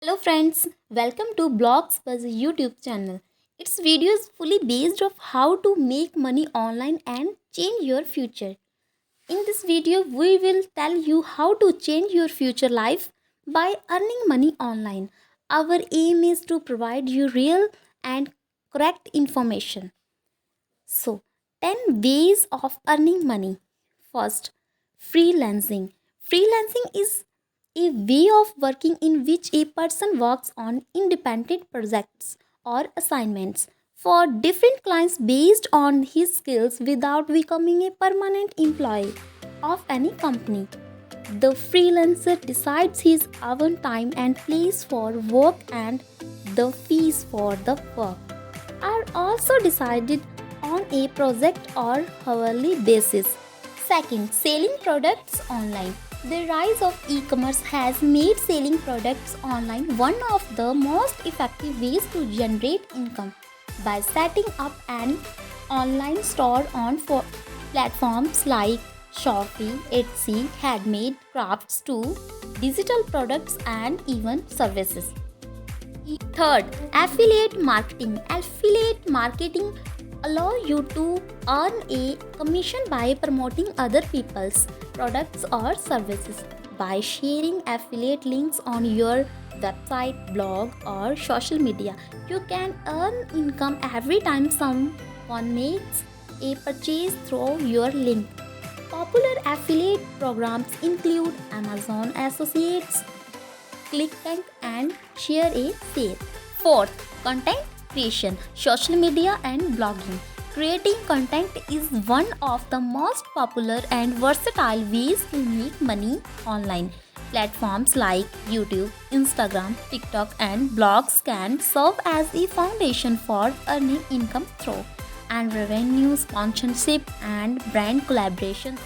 Hello friends, welcome to Blogs Buzz YouTube channel. Its videos fully based of how to make money online and change your future. In this video, we will tell you how to change your future life by earning money online. Our aim is to provide you real and correct information. So, 10 ways of earning money. First, freelancing. Freelancing is a way of working in which a person works on independent projects or assignments for different clients based on his skills without becoming a permanent employee of any company. The freelancer decides his own time and place for work, and the fees for the work are also decided on a project or hourly basis. Second, selling products online. The rise of e-commerce has made selling products online one of the most effective ways to generate income. By setting up an online store on platforms like Shopee, Etsy, handmade crafts to digital products and even services. Third, affiliate marketing. Affiliate marketing allow you to earn a commission by promoting other people's products or services. By sharing affiliate links on your website, blog, or social media, you can earn income every time someone makes a purchase through your link. Popular affiliate programs include Amazon Associates, ClickBank, and Share a Sale. Fourth, content creation, social media, and blogging. Creating content is one of the most popular and versatile ways to make money online. Platforms like YouTube, Instagram, TikTok, and blogs can serve as a foundation for earning income through and revenue, sponsorship, and brand collaboration.